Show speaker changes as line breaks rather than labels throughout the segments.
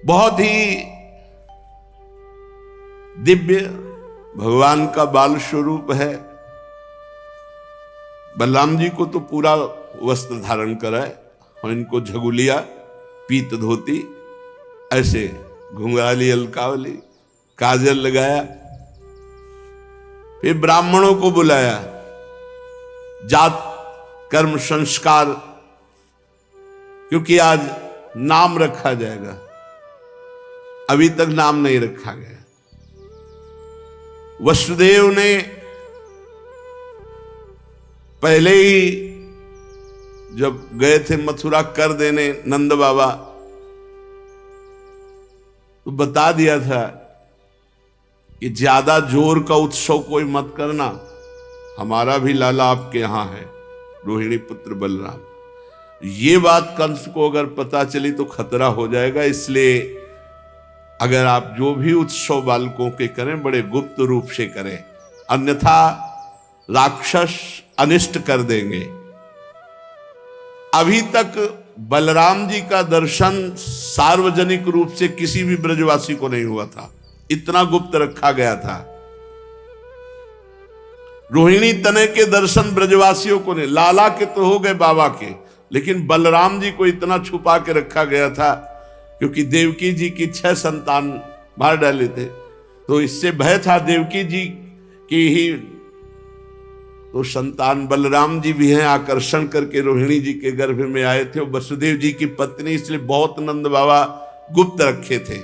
बहुत ही दिव्य भगवान का बाल स्वरूप है। बलराम जी को तो पूरा वस्त्र धारण कराए और इनको झगुलिया, पीत धोती, ऐसे घुंघराली अलकावली, काजल लगाया। फिर ब्राह्मणों को बुलाया, जात कर्म संस्कार, क्योंकि आज नाम रखा जाएगा, अभी तक नाम नहीं रखा गया। वसुदेव ने पहले ही जब गए थे मथुरा कर देने नंद बाबा, तो बता दिया था कि ज्यादा जोर का उत्सव कोई मत करना, हमारा भी लाला आपके यहां है, रोहिणी पुत्र बलराम। ये बात कंस को अगर पता चली तो खतरा हो जाएगा। इसलिए अगर आप जो भी उत्सव बालकों के करें बड़े गुप्त रूप से करें, अन्यथा राक्षस अनिष्ट कर देंगे। अभी तक बलराम जी का दर्शन सार्वजनिक रूप से किसी भी ब्रजवासी को नहीं हुआ था, इतना गुप्त रखा गया था। रोहिणी तनय के दर्शन ब्रजवासियों को नहीं, लाला के तो हो गए बाबा के, लेकिन बलराम जी को इतना छुपा के रखा गया था क्योंकि देवकी जी की 6 संतान मार डाले थे, तो इससे भय था देवकी जी की ही तो संतान बलराम जी भी हैं, आकर्षण करके रोहिणी जी के गर्भ में आए थे। वो वसुदेव जी की पत्नी, इसलिए बहुत नंद बाबा गुप्त रखे थे।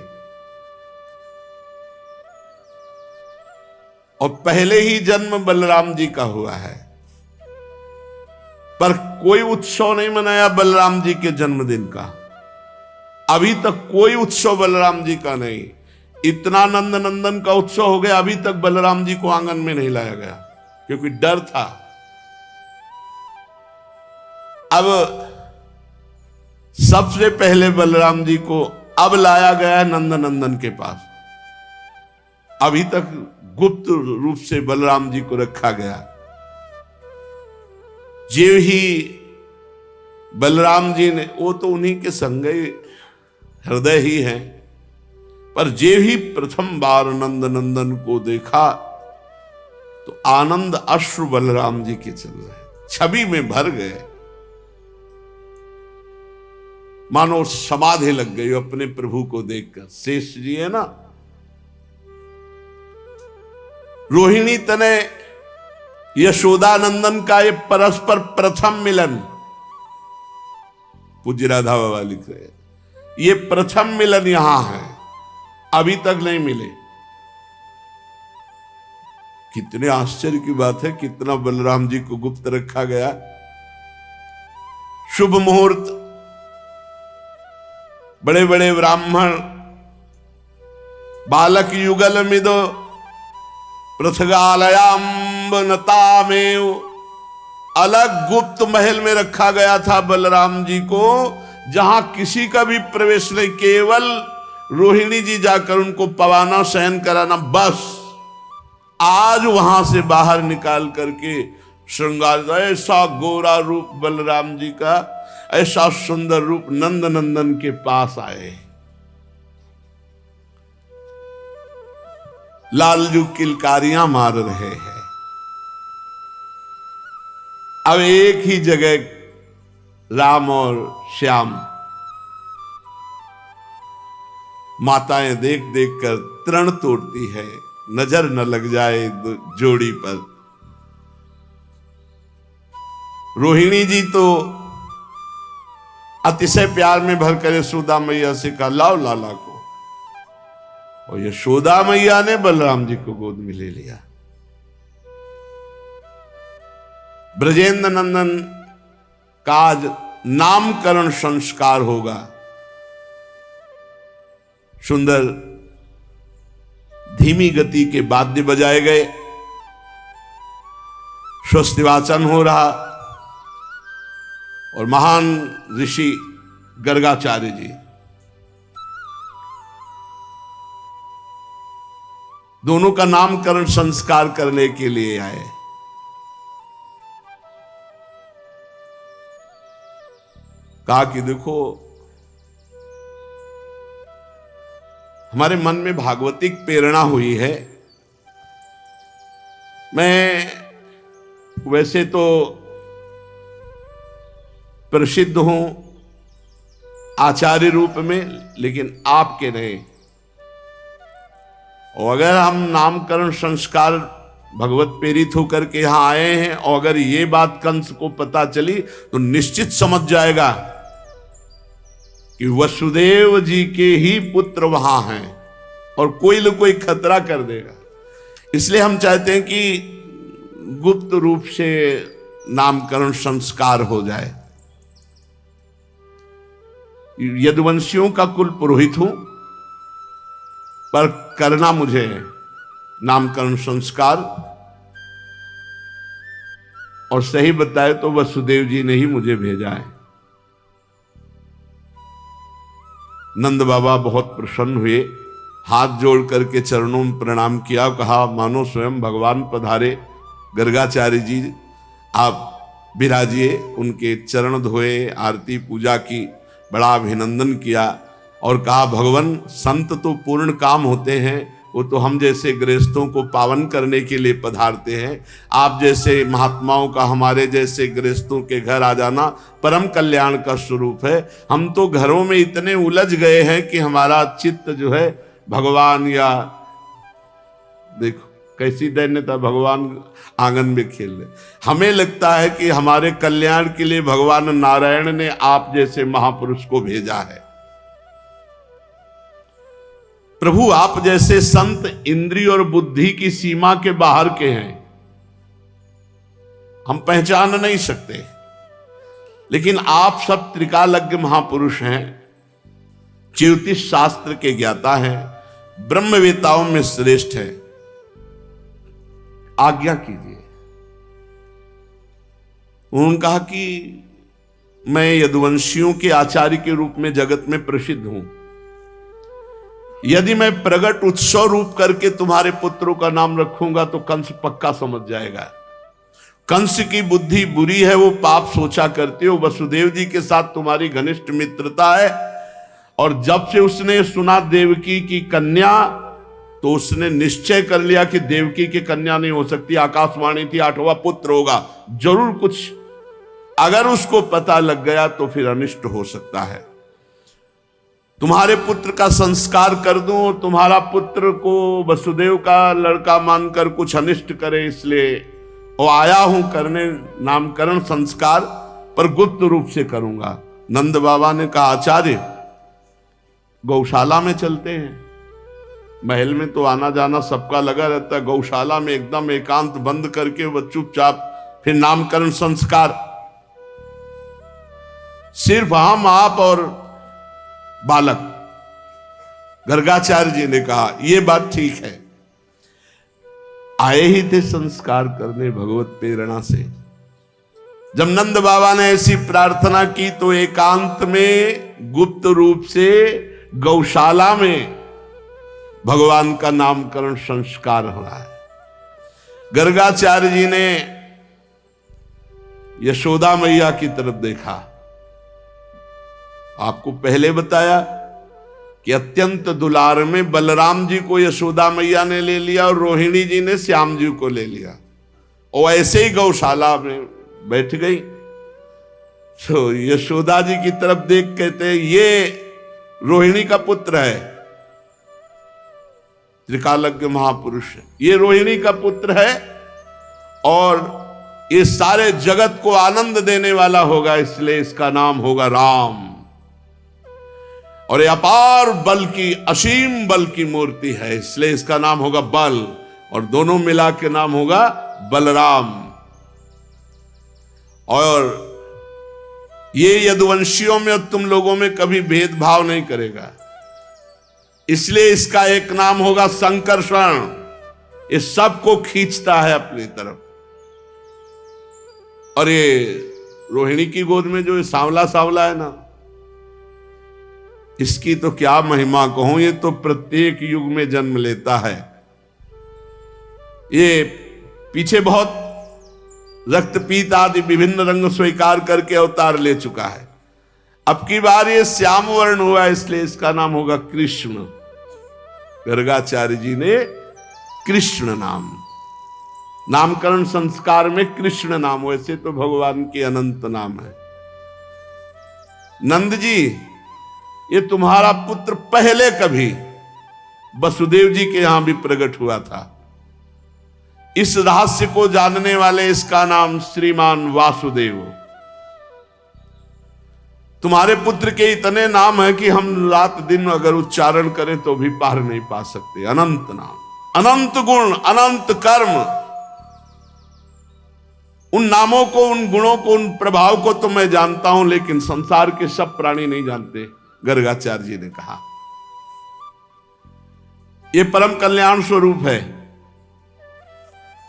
और पहले ही जन्म बलराम जी का हुआ है, पर कोई उत्सव नहीं मनाया बलराम जी के जन्मदिन का। अभी तक कोई उत्सव बलराम जी का नहीं। इतना नंद नंदन का उत्सव हो गया, अभी तक बलराम जी को आंगन में नहीं लाया गया क्योंकि डर था। अब सबसे पहले बलराम जी को अब लाया गया है नंद नंदन के पास। अभी तक गुप्त रूप से बलराम जी को रखा गया। जो ही बलराम जी ने, वो तो उन्हीं के संग हृदय ही हैं, पर जे ही प्रथम बार नंद नंदन को देखा तो आनंद अश्रु बलराम जी के चल रहे, छवि में भर गए, मानो समाधि लग गई अपने प्रभु को देखकर। शेष जी है ना, रोहिणी तनय यशोदानंदन का ये परस्पर प्रथम मिलन, पूज्य राधा बाबा लिख रहे हैं, ये प्रथम मिलन यहां है, अभी तक नहीं मिले। कितने आश्चर्य की बात है, कितना बलराम जी को गुप्त रखा गया। शुभ मुहूर्त, बड़े बड़े ब्राह्मण, बालक युगल मिदो पृथगालयाम्बनतामेव, अलग गुप्त महल में रखा गया था बलराम जी को, जहां किसी का भी प्रवेश नहीं, केवल रोहिणी जी जाकर उनको पवाना, शयन कराना, बस। आज वहां से बाहर निकाल करके श्रृंगार, ऐसा गोरा रूप बलराम जी का, ऐसा सुंदर रूप नंद नंदन के पास आए। लालजू किलकारियां मार रहे हैं। अब एक ही जगह राम और श्याम, माताएं देख देख कर तृण तोड़ती है, नजर न लग जाए जोड़ी पर। रोहिणी जी तो अतिशय प्यार में भरकर यशोदा मैया से कहा, लाओ लाला को, और यशोदा मैया ने बलराम जी को गोद में ले लिया। ब्रजेंद्र नंदन का आज नामकरण संस्कार होगा। सुंदर धीमी गति के वाद्य बजाए गए, स्वस्ति वाचन हो रहा, और महान ऋषि गर्गाचार्य जी दोनों का नामकरण संस्कार करने के लिए आए। कहा कि देखो, हमारे मन में भागवतिक प्रेरणा हुई है। मैं वैसे तो प्रसिद्ध हूं आचार्य रूप में, लेकिन आपके नहीं। और अगर हम नामकरण संस्कार भगवत प्रेरित होकर के यहां आए हैं और अगर ये बात कंस को पता चली तो निश्चित समझ जाएगा कि वसुदेव जी के ही पुत्र वहां हैं और कोई न कोई खतरा कर देगा। इसलिए हम चाहते हैं कि गुप्त रूप से नामकरण संस्कार हो जाए। यदुवंशियों का कुल पुरोहित हूं, पर करना मुझे नामकरण संस्कार, और सही बताए तो वसुदेव जी ने ही मुझे भेजा है। नंद बाबा बहुत प्रसन्न हुए, हाथ जोड़ करके चरणों में प्रणाम किया, कहा मानो स्वयं भगवान पधारे। गर्गाचार्य जी आप विराजिए। उनके चरण धोए, आरती पूजा की, बड़ा अभिनंदन किया और कहा भगवान संत तो पूर्ण काम होते हैं, वो तो हम जैसे गृहस्थों को पावन करने के लिए पधारते हैं। आप जैसे महात्माओं का हमारे जैसे गृहस्थों के घर आ जाना परम कल्याण का स्वरूप है। हम तो घरों में इतने उलझ गए हैं कि हमारा चित्त जो है भगवान, या देखो कैसी दैन्यता, भगवान आंगन में खेल रहे। हमें लगता है कि हमारे कल्याण के लिए भगवान नारायण ने आप जैसे महापुरुष को भेजा है। प्रभु आप जैसे संत इंद्रिय और बुद्धि की सीमा के बाहर के हैं, हम पहचान नहीं सकते, लेकिन आप सब त्रिकालज्ञ महापुरुष हैं, ज्योतिष शास्त्र के ज्ञाता हैं, ब्रह्मवेताओं में श्रेष्ठ हैं। आज्ञा कीजिए। उन्होंने कहा कि मैं यदुवंशियों के आचार्य के रूप में जगत में प्रसिद्ध हूं। यदि मैं प्रगट उत्सव रूप करके तुम्हारे पुत्रों का नाम रखूंगा तो कंस पक्का समझ जाएगा। कंस की बुद्धि बुरी है, वो पाप सोचा करते हो। वसुदेव जी के साथ तुम्हारी घनिष्ठ मित्रता है, और जब से उसने सुना देवकी की कन्या तो उसने निश्चय कर लिया कि देवकी की कन्या नहीं हो सकती। आकाशवाणी थी 8वां पुत्र होगा, जरूर कुछ अगर उसको पता लग गया तो फिर अनिष्ट हो सकता है। तुम्हारे पुत्र का संस्कार कर दूं और तुम्हारा पुत्र को वसुदेव का लड़का मानकर कुछ अनिष्ट करे, इसलिए वो आया हूं करने नामकरण संस्कार, पर गुप्त रूप से करूंगा। नंद बाबा ने कहा आचार्य गौशाला में चलते हैं। महल में तो आना जाना सबका लगा रहता है, गौशाला में एकदम एकांत बंद करके वो चुपचाप फिर नामकरण संस्कार, सिर्फ हम आप और बालक। गर्गाचार्य जी ने कहा यह बात ठीक है। आए ही थे संस्कार करने भगवत प्रेरणा से। जब नंद बाबा ने ऐसी प्रार्थना की तो एकांत में गुप्त रूप से गौशाला में भगवान का नामकरण संस्कार हो रहा है। गर्गाचार्य जी ने यशोदा मैया की तरफ देखा। आपको पहले बताया कि अत्यंत दुलार में बलराम जी को यशोदा मैया ने ले लिया और रोहिणी जी ने श्याम जी को ले लिया, और ऐसे ही गौशाला में बैठ गई। तो यशोदा जी की तरफ देख कहते ये रोहिणी का पुत्र है, त्रिकालज्ञ महापुरुष है, ये रोहिणी का पुत्र है और ये सारे जगत को आनंद देने वाला होगा, इसलिए इसका नाम होगा राम। और ये अपार बल की, असीम बल की मूर्ति है, इसलिए इसका नाम होगा बल, और दोनों मिला के नाम होगा बलराम। और ये यदुवंशियों में और तुम लोगों में कभी भेदभाव नहीं करेगा, इसलिए इसका एक नाम होगा संकर्षण। ये सबको खींचता है अपनी तरफ। और ये रोहिणी की गोद में जो सांवला सांवला है ना, इसकी तो क्या महिमा कहूं, ये तो प्रत्येक युग में जन्म लेता है। ये पीछे बहुत रक्तपीत आदि विभिन्न रंग स्वीकार करके अवतार ले चुका है। अब की बार ये श्याम वर्ण हुआ, इसलिए इसका नाम होगा कृष्ण। गर्गाचार्य जी ने कृष्ण नाम, नामकरण संस्कार में कृष्ण नाम, वैसे तो भगवान के अनंत नाम है। नंद जी, ये तुम्हारा पुत्र पहले कभी वसुदेव जी के यहां भी प्रकट हुआ था। इस रहस्य को जानने वाले इसका नाम श्रीमान वासुदेव। तुम्हारे पुत्र के इतने नाम है कि हम रात दिन अगर उच्चारण करें तो भी पार नहीं पा सकते। अनंत नाम, अनंत गुण, अनंत कर्म। उन नामों को, उन गुणों को, उन प्रभाव को तो मैं जानता हूं, लेकिन संसार के सब प्राणी नहीं जानते। गर्गाचार्य जी ने कहा ये परम कल्याण स्वरूप है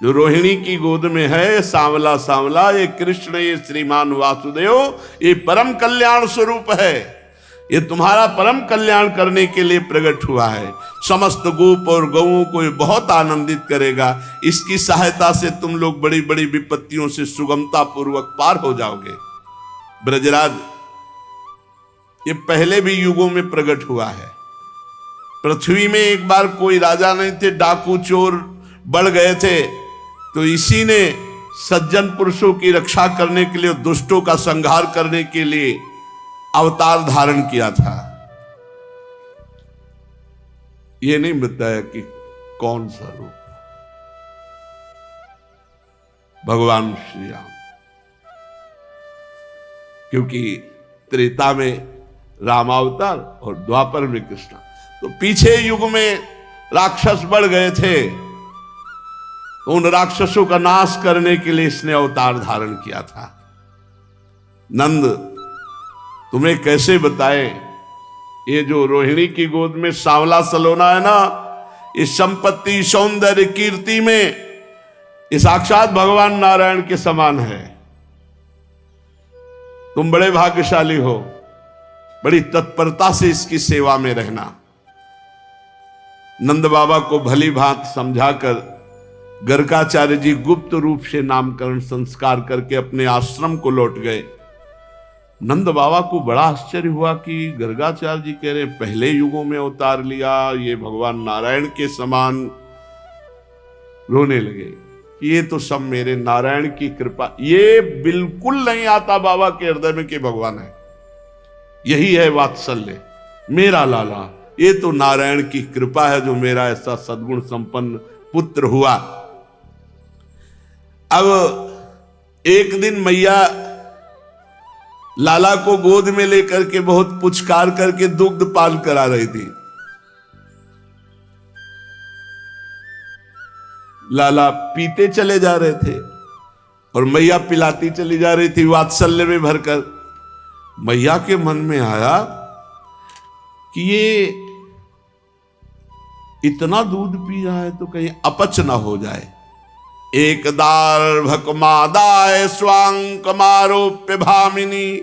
जो रोहिणी की गोद में है, सांवला सांवला, ये कृष्ण, ये श्रीमान वासुदेव, ये परम कल्याण स्वरूप है। ये तुम्हारा परम कल्याण करने के लिए प्रकट हुआ है। समस्त गोप और गौओं को ये बहुत आनंदित करेगा। इसकी सहायता से तुम लोग बड़ी बड़ी विपत्तियों से सुगमता पूर्वक पार हो जाओगे। ब्रजराज, ये पहले भी युगों में प्रकट हुआ है। पृथ्वी में एक बार कोई राजा नहीं थे, डाकू चोर बढ़ गए थे, तो इसी ने सज्जन पुरुषों की रक्षा करने के लिए, दुष्टों का संहार करने के लिए अवतार धारण किया था। ये नहीं बताया कि कौन सा रूप। भगवान श्री राम, क्योंकि त्रेता में रामावतार और द्वापर में कृष्ण, तो पीछे युग में राक्षस बढ़ गए थे, तो उन राक्षसों का नाश करने के लिए इसने अवतार धारण किया था। नंद, तुम्हें कैसे बताए, ये जो रोहिणी की गोद में सांवला सलोना है ना, इस संपत्ति, सौंदर्य, कीर्ति में ये साक्षात भगवान नारायण के समान है। तुम बड़े भाग्यशाली हो, बड़ी तत्परता से इसकी सेवा में रहना। नंद बाबा को भली भांत समझाकर गर्गाचार्य जी गुप्त रूप से नामकरण संस्कार करके अपने आश्रम को लौट गए। नंद बाबा को बड़ा आश्चर्य हुआ कि गर्गाचार्य जी कह रहे पहले युगों में अवतार लिया, ये भगवान नारायण के समान। रोने लगे कि ये तो सब मेरे नारायण की कृपा। ये बिल्कुल नहीं आता बाबा के हृदय में कि भगवान है। यही है वात्सल्य, मेरा लाला, ये तो नारायण की कृपा है जो मेरा ऐसा सद्गुण संपन्न पुत्र हुआ। अब एक दिन मैया लाला को गोद में लेकर के बहुत पुचकार करके दुग्ध पान करा रही थी। लाला पीते चले जा रहे थे और मैया पिलाती चली जा रही थी वात्सल्य में भरकर। मैया के मन में आया कि ये इतना दूध पी रहा है तो कहीं अपच ना हो जाए। एक दार्भकमादाय स्वांकमारोप्य भामिनी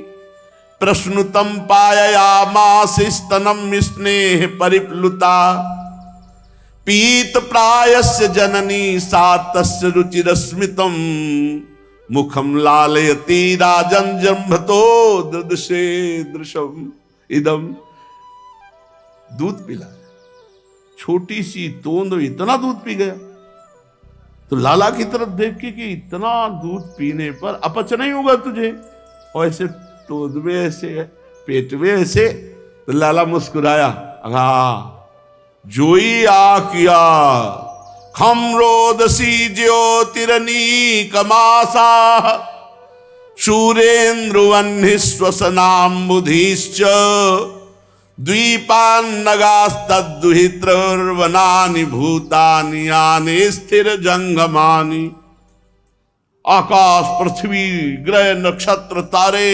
प्रश्नुतम पाययामास स्तनम स्नेह परिप्लुता पीत प्रायस्य जननी सा तस्य रुचिरस्मितम मुखम लालयति राजन जंभतो दृदशे दृशम इदम। दूध पिला, छोटी सी तोंद इतना दूध पी गया। तो लाला की तरफ देख के कि इतना दूध पीने पर अपच नहीं होगा तुझे, और ऐसे तोंद में ऐसे पेट में ऐसे। तो लाला मुस्कुराया, जोई आ किया खमरोदसी ज्योतिरनी कमासा शूरेन्द्रुवन्हि श्वसनाम बुधिश्च द्वीपान्नगास्तद्दुहित्रवनानि भूतानि यानि स्थिर जंगमानि। आकाश, पृथ्वी, ग्रह, नक्षत्र, तारे,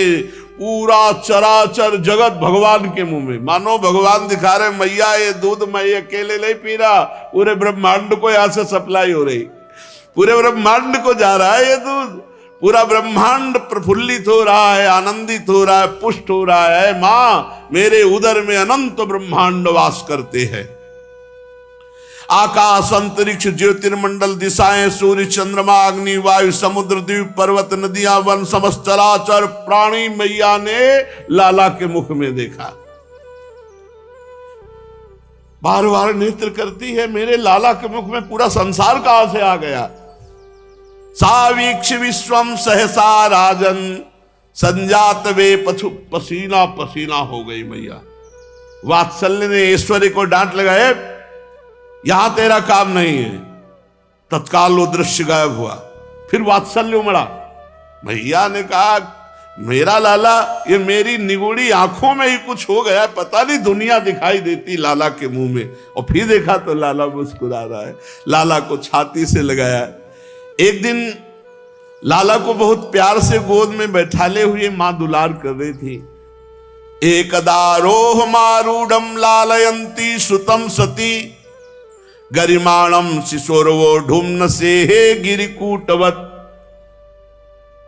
पूरा चराचर जगत भगवान के मुंह में। मानो भगवान दिखा रहे मैया ये दूध मैं अकेले नहीं पी रहा, पूरे ब्रह्मांड को यहां से सप्लाई हो रही, पूरे ब्रह्मांड को जा रहा है ये दूध। पूरा ब्रह्मांड प्रफुल्लित हो रहा है, आनंदित हो रहा है, पुष्ट हो रहा है। मां, मेरे उदर में अनंत ब्रह्मांड वास करते हैं। आकाश, अंतरिक्ष, ज्योतिर्मंडल, दिशाएं, सूर्य, चंद्रमा, अग्नि, वायु, समुद्र, द्वीप, पर्वत, नदियां, वन, समस्त चराचर प्राणी मैया ने लाला के मुख में देखा। बार बार नेत्र करती है, मेरे लाला के मुख में पूरा संसार कहां से आ गया। सावीक्ष विश्वम सहसा राजन संजात वे पछु, पसीना पसीना हो गई मैया। वात्सल्य ने ऐश्वर्य को डांट लगाए, यहां तेरा काम नहीं है। तत्काल वो दृश्य गायब हुआ। फिर वात्सल्य उमड़ा। मैया ने कहा, मेरा लाला, ये मेरी निगुड़ी आंखों में ही कुछ हो गया, पता नहीं दुनिया दिखाई देती लाला के मुंह में। और फिर देखा तो लाला मुस्कुरा रहा है। लाला को छाती से लगाया। एक दिन लाला को बहुत प्यार से गोद में बैठाले हुए मां दुलार कर रही थी। एकदारोह मारूढ़म लालयंती सुतम सती गरिमाणम शिशोरवो ढुम्न से हे गिरिकूटवत।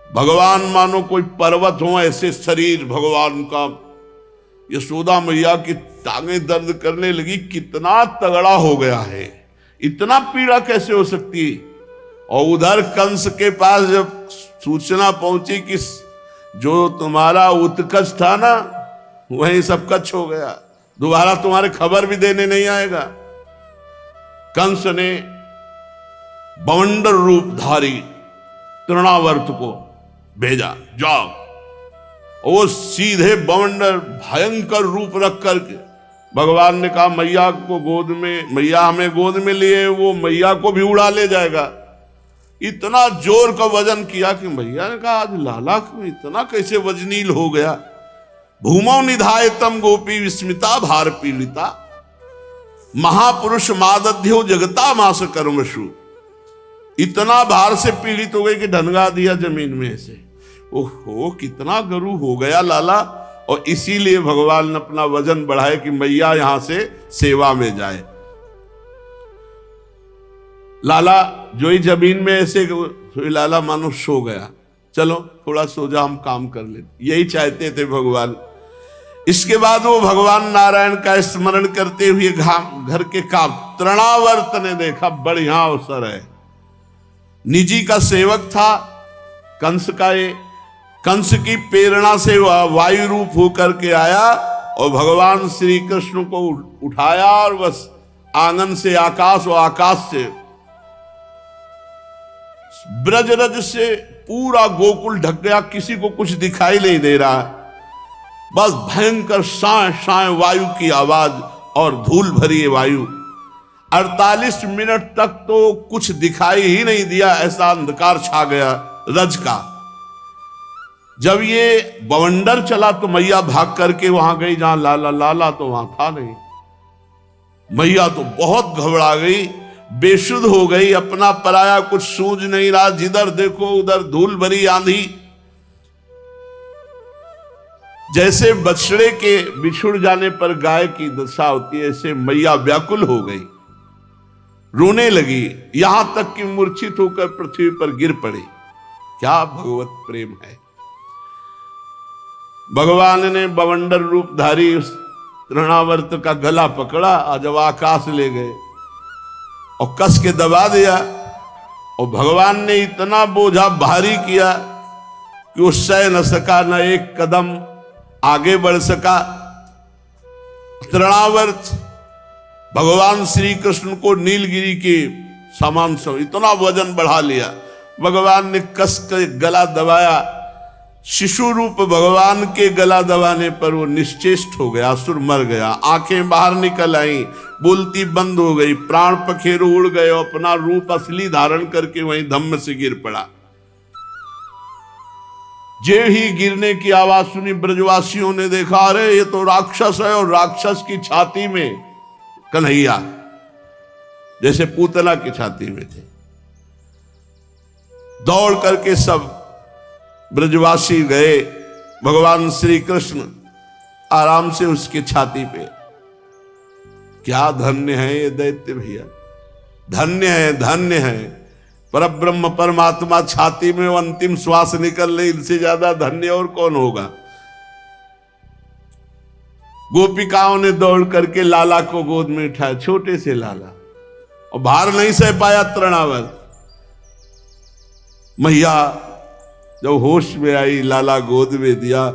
भगवान मानो कोई पर्वत हो, ऐसे शरीर भगवान का। यशोदा मैया की टांगें दर्द करने लगी, कितना तगड़ा हो गया है, इतना पीड़ा कैसे हो सकती है। और उधर कंस के पास जब सूचना पहुंची कि जो तुम्हारा उत्कच था ना, वही सब कच्छ हो गया, दोबारा तुम्हारे खबर भी देने नहीं आएगा। कंस ने बवंडर रूपधारी तृणावर्त को भेजा, जाओ। वो सीधे बवंडर भयंकर रूप रख करके, भगवान ने कहा मैया को गोद में, मैया हमें गोद में लिए, वो मैया को भी उड़ा ले जाएगा। इतना जोर का वजन किया कि मैया ने कहा, आज लाला को इतना कैसे वजनील हो गया। भूमौ निधायतम गोपी विस्मिता भार पीड़िता महापुरुष मादध्यो जगता मास कर्मशु। इतना भार से पीड़ित हो गए कि ढनगा दिया जमीन में से। ओहो, कितना गरु हो गया लाला। और इसीलिए भगवान ने अपना वजन बढ़ाए कि मैया यहां से सेवा में जाए। लाला जो ही जमीन में ऐसे, लाला मानो सो गया। चलो थोड़ा सो जा, हम काम कर ले, यही चाहते थे भगवान। इसके बाद वो भगवान नारायण का स्मरण करते हुए घर के काम, तृणावर्त ने देखा बढ़िया अवसर है। निजी का सेवक था कंस का, ये कंस की प्रेरणा से वायु रूप होकर के आया और भगवान श्री कृष्ण को उठाया और बस आंगन से आकाश और आकाश से ब्रजरज से पूरा गोकुल ढक गया, किसी को कुछ दिखाई नहीं दे रहा। बस भयंकर साए साए वायु की आवाज और धूल भरी वायु। 48 मिनट तक तो कुछ दिखाई ही नहीं दिया, ऐसा अंधकार छा गया रज का। जब ये बवंडर चला तो मैया भाग करके वहां गई जहां लाला, लाला तो वहां था नहीं। मैया तो बहुत घबरा गई, बेसुध हो गई, अपना पराया कुछ सूझ नहीं रहा। जिधर देखो उधर धूल भरी आंधी। जैसे बछड़े के बिछुड़ जाने पर गाय की दशा होती है, ऐसे मैया व्याकुल हो गई, रोने लगी, यहां तक कि मूर्छित होकर पृथ्वी पर गिर पड़ी। क्या भगवत प्रेम है। भगवान ने बवंडर रूपधारी उस तृणावर्त का गला पकड़ा और जब आकाश ले गए और कस के दबा दिया, और भगवान ने इतना बोझा भारी किया कि वो सह न सका, न एक कदम आगे बढ़ सका। तृणावर्त भगवान श्री कृष्ण को नीलगिरी के समान सो इतना वजन बढ़ा लिया। भगवान ने कस के गला दबाया। शिशु रूप भगवान के गला दबाने पर वो निश्चेष्ट हो गया, असुर मर गया। आंखें बाहर निकल आई, बोलती बंद हो गई, प्राण पखेरु उड़ गए, अपना रूप असली धारण करके वहीं धम्म से गिर पड़ा। जे ही गिरने की आवाज सुनी, ब्रजवासियों ने देखा, अरे ये तो राक्षस है, और राक्षस की छाती में कन्हैया, जैसे पूतना की छाती में थे। दौड़ करके सब ब्रजवासी गए, भगवान श्री कृष्ण आराम से उसकी छाती पे। क्या धन्य है ये दैत्य भैया, धन्य है, धन्य है। परब्रह्म परमात्मा छाती में अंतिम श्वास निकल रही, इनसे ज्यादा धन्य और कौन होगा। गोपिकाओं ने दौड़ करके लाला को गोद में उठाया, छोटे से लाला, और भार नहीं सह पाया तृणावर्त। मैया जब होश में आई, लाला गोद में दिया,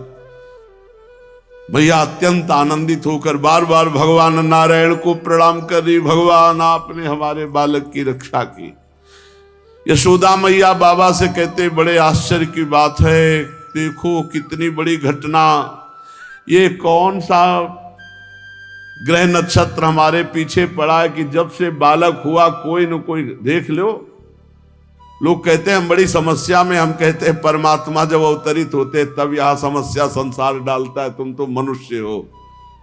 भैया अत्यंत आनंदित होकर बार बार भगवान नारायण को प्रणाम कर रही, भगवान आपने हमारे बालक की रक्षा की। यशोदा मैया बाबा से कहते बड़े आश्चर्य की बात है, देखो कितनी बड़ी घटना, ये कौन सा ग्रह नक्षत्र हमारे पीछे पड़ा है कि जब से बालक हुआ कोई न कोई देख लो। लोग कहते हैं हम बड़ी समस्या में, हम कहते हैं परमात्मा जब अवतरित होते तब यहां समस्या संसार डालता है, तुम तो मनुष्य हो।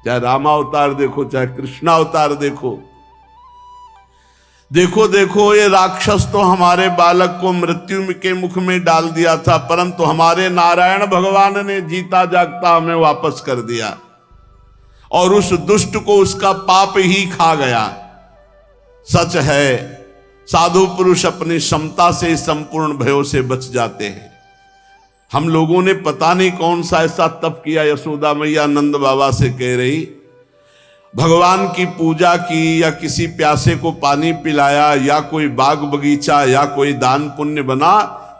चाहे रामावतार देखो चाहे कृष्णावतार देखो, देखो देखो ये राक्षस तो हमारे बालक को मृत्यु के मुख में डाल दिया था, परंतु हमारे नारायण भगवान ने जीता जागता हमें वापस कर दिया और उस दुष्ट को उसका पाप ही खा गया। सच है साधु पुरुष अपनी क्षमता से संपूर्ण भयों से बच जाते हैं। हम लोगों ने पता नहीं कौन सा ऐसा तप किया, यशोदा मैया नंद बाबा से कह रही, भगवान की पूजा की या किसी प्यासे को पानी पिलाया या कोई बाग बगीचा या कोई दान पुण्य बना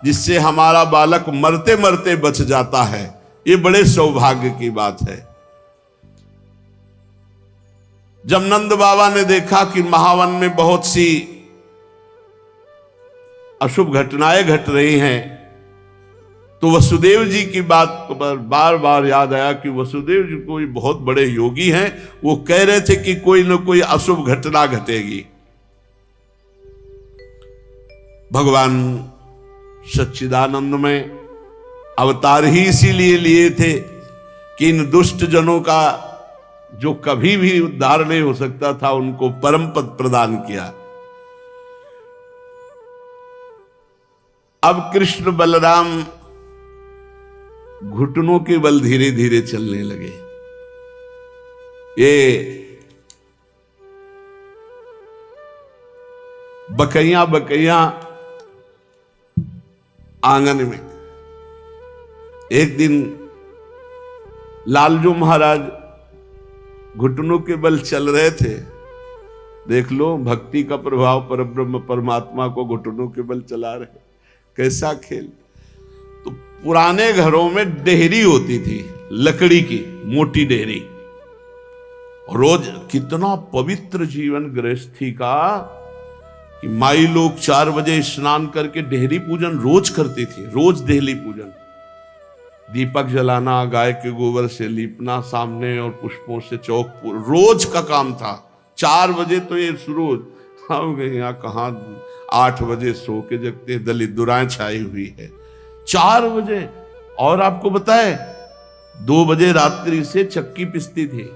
जिससे हमारा बालक मरते मरते बच जाता है। ये बड़े सौभाग्य की बात है। जब नंद बाबा ने देखा कि महावन में बहुत सी अशुभ घटनाएं घट रही हैं, तो वसुदेव जी की बात पर बार बार याद आया कि वसुदेव जी कोई बहुत बड़े योगी हैं, वो कह रहे थे कि कोई न कोई अशुभ घटना घटेगी। भगवान सच्चिदानंद में अवतार ही इसीलिए लिए थे कि इन दुष्ट जनों का जो कभी भी उद्धार नहीं हो सकता था उनको परम पद प्रदान किया। अब कृष्ण बलराम घुटनों के बल धीरे धीरे चलने लगे। ये बकैया बकैया आंगन में एक दिन लालजू महाराज घुटनों के बल चल रहे थे। देख लो भक्ति का प्रभाव, परब्रह्म परमात्मा को घुटनों के बल चला रहे, कैसा खेल। तो पुराने घरों में डेहरी होती थी, लकड़ी की मोटी डेहरी। रोज कितना पवित्र जीवन गृहस्थी का कि माई लोग 4 बजे स्नान करके डेहरी पूजन रोज करती थी, रोज डेहरी पूजन। दीपक जलाना, गाय के गोबर से लीपना सामने और पुष्पों से चौक रोज का काम था। 4 बजे तो ये शुरू। हम यहाँ कहाँ 8 बजे सो के जगते, दलित दुराएं छाई हुई है 4 बजे। और आपको बताए 2 बजे रात्रि से चक्की पिसती थी।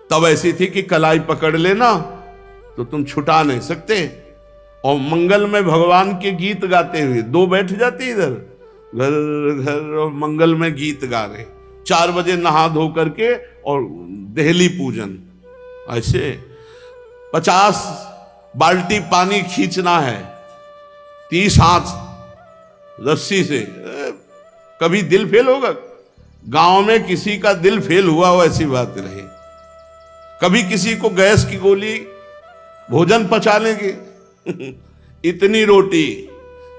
तब ऐसी थी कि कलाई पकड़ लेना तो तुम छुटा नहीं सकते। और मंगल में भगवान के गीत गाते हुए 2 बैठ जाती इधर घर घर और मंगल में गीत गा रहे। 4 बजे नहा धो करके और देहली पूजन। ऐसे 50 बाल्टी पानी खींचना है, 30 हाथ रस्सी से। कभी दिल फेल होगा? गांव में किसी का दिल फेल हुआ हो ऐसी बात रही। कभी किसी को गैस की गोली, भोजन पचा लेंगे इतनी रोटी,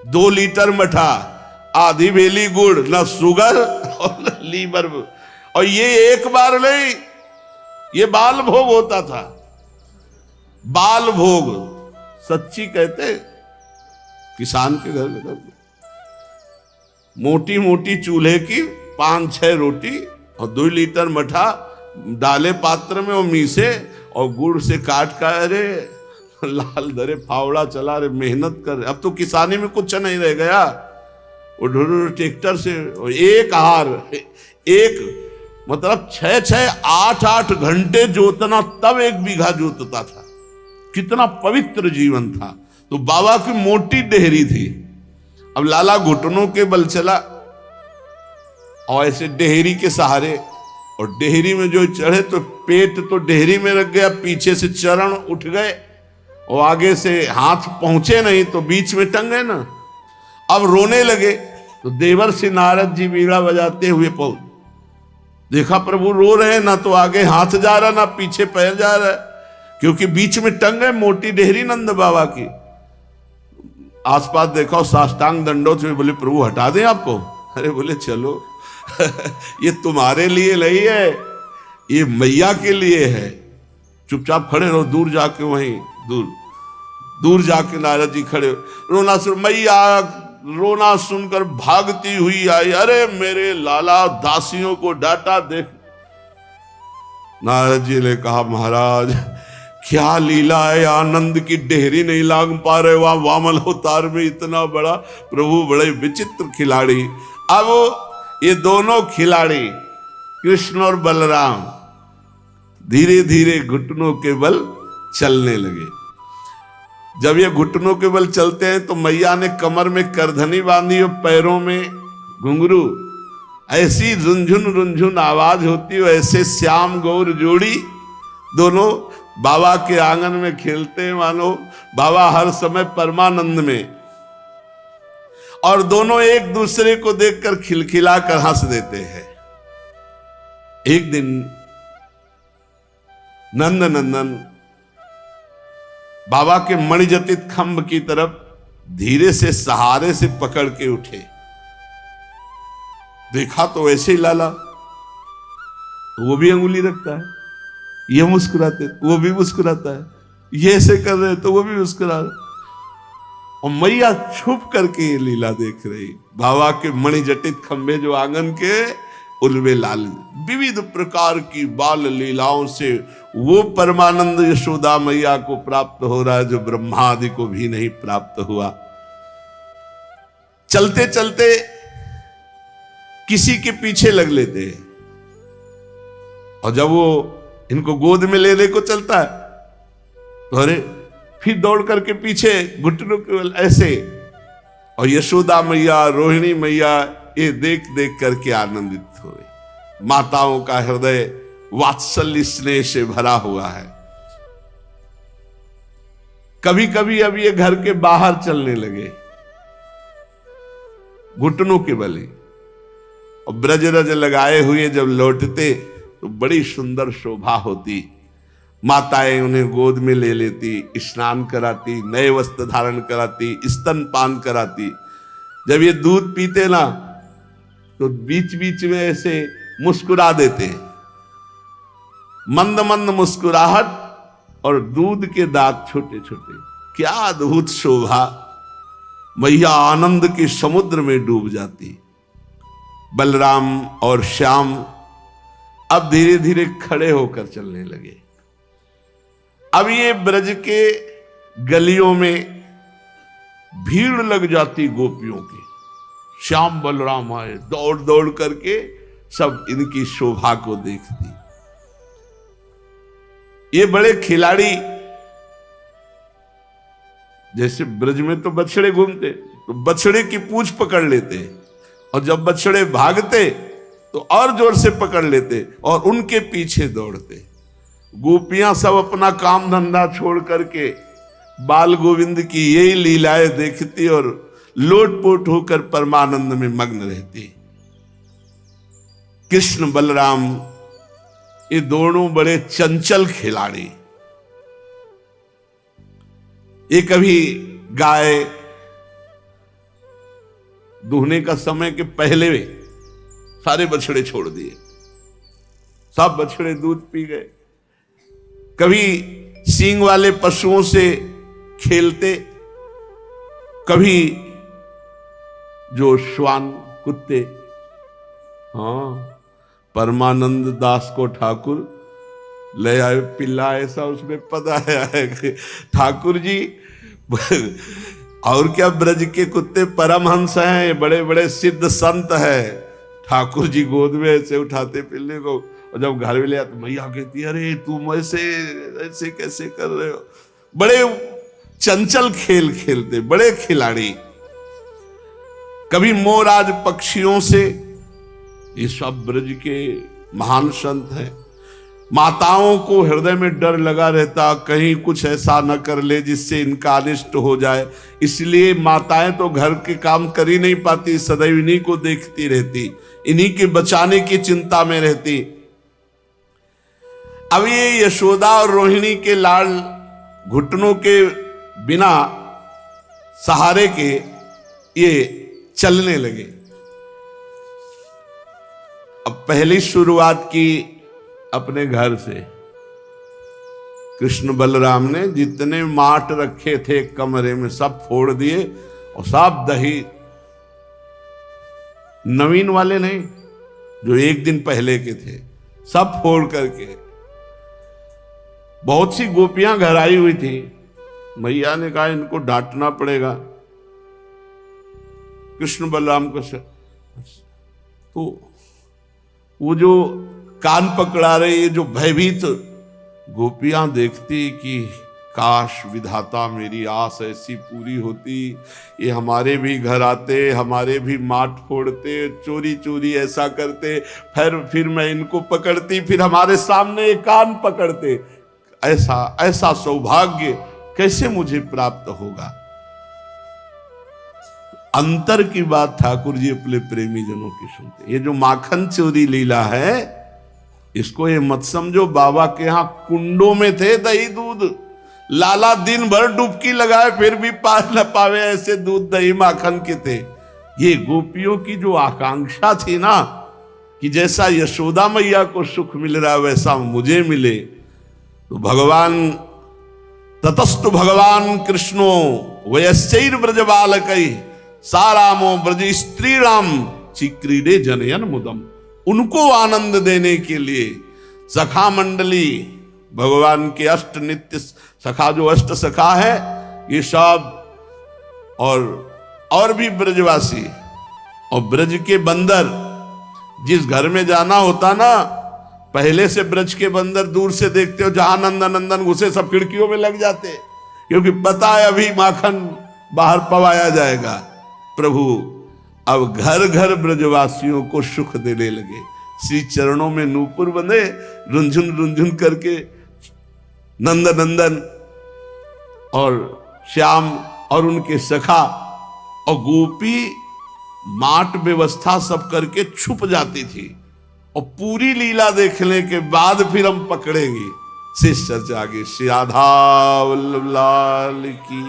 2 लीटर मठा, आधी बेली गुड़, न शुगर और न लीवर। और ये एक बार नहीं, ये बाल भोग होता था। बाल भोग सच्ची कहते किसान के घर में मोटी मोटी चूल्हे की 5-6 रोटी और 2 लीटर मठा डाले पात्र में और मीसे और गुड़ से काट का। अरे लाल दरे फावड़ा चला रे, मेहनत कर। अब तो किसानी में कुछ नहीं रह गया, वो ट्रैक्टर से एक हार, एक मतलब 6-6, 8-8 घंटे जोतना, तब 1 बीघा जोतता था। कितना पवित्र जीवन था। तो बाबा की मोटी डेहरी थी। अब लाला घुटनों के बल चला और ऐसे डेहरी के सहारे, और डेहरी में जो चढ़े तो पेट तो डेहरी में रख गया, पीछे से चरण उठ गए और आगे से हाथ पहुंचे नहीं तो बीच में टंग गए ना। अब रोने लगे तो देवर्षि नारद जी बीड़ा बजाते हुए पहुंच। देखा प्रभु रो रहे हैं, ना तो आगे हाथ जा रहा ना पीछे पैर जा रहा है, क्योंकि बीच में टंग गए मोटी डेहरी नंद बाबा की। आसपास देखा, साष्टांग दंडोत में बोले प्रभु हटा दें आपको। अरे बोले चलो। ये तुम्हारे लिए नहीं है, ये मैया के लिए है। चुपचाप खड़े रहो, दूर जाके वहीं दूर जाके नारद जी खड़े रोना सुन, मैया रोना सुनकर भागती हुई आई, अरे मेरे लाला दासियों को डांटा देख। नारद जी ने कहा महाराज क्या लीला है, आनंद की डेहरी नहीं लाग पा रहे, वहां वामन अवतार में इतना बड़ा प्रभु, बड़े विचित्र खिलाड़ी। अब ये दोनों खिलाड़ी कृष्ण और बलराम धीरे धीरे घुटनों के बल चलने लगे। जब ये घुटनों के बल चलते हैं तो मैया ने कमर में करधनी बांधी और पैरों में घुंघरू, ऐसी रुंझुन आवाज होती है, ऐसे श्याम गौर जोड़ी दोनों बाबा के आंगन में खेलते हैं, मानो बाबा हर समय परमानंद में, और दोनों एक दूसरे को देखकर खिलखिला कर हंस देते हैं। एक दिन नंद नंदन बाबा के मणिजटित खंभ की तरफ धीरे से सहारे से पकड़ के उठे। देखा तो वैसे ही लाला, वो भी अंगुली रखता है, ये मुस्कुराते वो भी मुस्कुराता है, ये ऐसे कर रहे तो वो भी मुस्कुरा रहे, और मैया छुप करके ये लीला देख रही। बाबा के मणिजटित खंभे जो आंगन के, उनमें लाल विविध प्रकार की बाल लीलाओं से वो परमानंद यशोदा मैया को प्राप्त हो रहा है जो ब्रह्मा आदि को भी नहीं प्राप्त हुआ। चलते चलते किसी के पीछे लग लेते हैं, और जब वो इनको गोद में लेने को चलता है तो अरे फिर दौड़ करके पीछे घुटनों के बल ऐसे, और यशोदा मैया रोहिणी मैया ये देख देख करके आनंदित हो गई। माताओं का हृदय वात्सल्य स्नेह से भरा हुआ है। कभी कभी अब ये घर के बाहर चलने लगे घुटनों के बल, और ब्रजरज लगाए हुए जब लौटते तो बड़ी सुंदर शोभा होती। माताएं उन्हें गोद में ले लेती, स्नान कराती, नए वस्त्र धारण कराती, स्तनपान कराती। जब ये दूध पीते ना तो बीच बीच में ऐसे मुस्कुरा देते, मंद मंद मुस्कुराहट, और दूध के दांत छोटे छोटे। क्या अद्भुत शोभा! मैया आनंद के समुद्र में डूब जाती। बलराम और श्याम अब धीरे धीरे खड़े होकर चलने लगे। अब ये ब्रज के गलियों में भीड़ लग जाती गोपियों की। श्याम बलराम आए, दौड़ दौड़ करके सब इनकी शोभा को देखती। ये बड़े खिलाड़ी, जैसे ब्रज में तो बछड़े घूमते तो बछड़े की पूंछ पकड़ लेते, और जब बछड़े भागते तो और जोर से पकड़ लेते और उनके पीछे दौड़ते। गोपियां सब अपना काम धंधा छोड़ करके बाल गोविंद की यही लीलाएं देखती और लोटपोट होकर परमानंद में मग्न रहती। कृष्ण बलराम ये दोनों बड़े चंचल खिलाड़ी। ये कभी गाय दूहने का समय के पहले सारे बछड़े छोड़ दिए, सब बछड़े दूध पी गए। कभी सींग वाले पशुओं से खेलते, कभी जो श्वान कुत्ते। हाँ, परमानंद दास को ठाकुर ले आए पिल्ला, ऐसा उसमें पता है ठाकुर जी। और क्या ब्रज के कुत्ते परमहंस हैं, बड़े बड़े सिद्ध संत हैं। ठाकुर जी गोद में ऐसे उठाते पिल्ले को, और जब घर में ले आते मैया कहती अरे तुम ऐसे ऐसे कैसे कर रहे हो। बड़े चंचल खेल खेलते, बड़े खिलाड़ी। कभी मोराज पक्षियों से, ये सब ब्रज के महान संत हैं। माताओं को हृदय में डर लगा रहता कहीं कुछ ऐसा न कर ले जिससे इनका अनिष्ट हो जाए, इसलिए माताएं तो घर के काम कर ही नहीं पाती, सदैव इन्हीं को देखती रहती, इन्हीं के बचाने की चिंता में रहती। अब ये यशोदा और रोहिणी के लाल घुटनों के बिना सहारे के ये चलने लगे। अब पहली शुरुआत की अपने घर से। कृष्ण बलराम ने जितने माट रखे थे कमरे में सब फोड़ दिए और सब दही, नवीन वाले नहीं, जो एक दिन पहले के थे, सब फोड़ करके। बहुत सी गोपियां घर आई हुई थी। मैया ने कहा इनको डांटना पड़ेगा कृष्ण बलराम को। तो वो जो कान पकड़ा रहे, ये जो भयभीत गोपियां देखती कि काश विधाता मेरी आस ऐसी पूरी होती, ये हमारे भी घर आते, हमारे भी माट फोड़ते, चोरी चोरी ऐसा करते, फिर मैं इनको पकड़ती, फिर हमारे सामने कान पकड़ते। ऐसा ऐसा सौभाग्य कैसे मुझे प्राप्त होगा। अंतर की बात ठाकुर जी अपने प्रेमी जनों की सुनते। ये जो माखन चोरी लीला है, इसको ये मत समझो बाबा के यहां कुंडों में थे दही दूध, लाला दिन भर डुबकी लगाए फिर भी पार न पावे, ऐसे दूध दही माखन के थे। ये गोपियों की जो आकांक्षा थी ना कि जैसा यशोदा मैया को सुख मिल रहा वैसा मुझे मिले, तो भगवान ततस्तु भगवान कृष्णो वयश्चैर ब्रज बालकै सारामो ब्रज स्त्रीणाम चिक्रीडे जनयन मुदम। उनको आनंद देने के लिए सखा मंडली, भगवान के अष्ट नित्य सखा, जो अष्ट सखा है ये सब, और भी ब्रजवासी और ब्रज के बंदर। जिस घर में जाना होता ना, पहले से ब्रज के बंदर दूर से देखते हो, जहां नंदन नंदन घुसे सब खिड़कियों में लग जाते, क्योंकि पता है अभी माखन बाहर पवाया जाएगा। प्रभु अब घर घर ब्रजवासियों को सुख देने लगे। श्री चरणों में नूपुर बंधे, रुंझुन रुंझुन करके नंद नंदन और श्याम और उनके सखा और गोपी माट व्यवस्था सब करके छुप जाती थी, और पूरी लीला देखने के बाद फिर हम पकड़ेंगे। शेष चर्चा आगे। श्री राधा वल्लभ लाल की।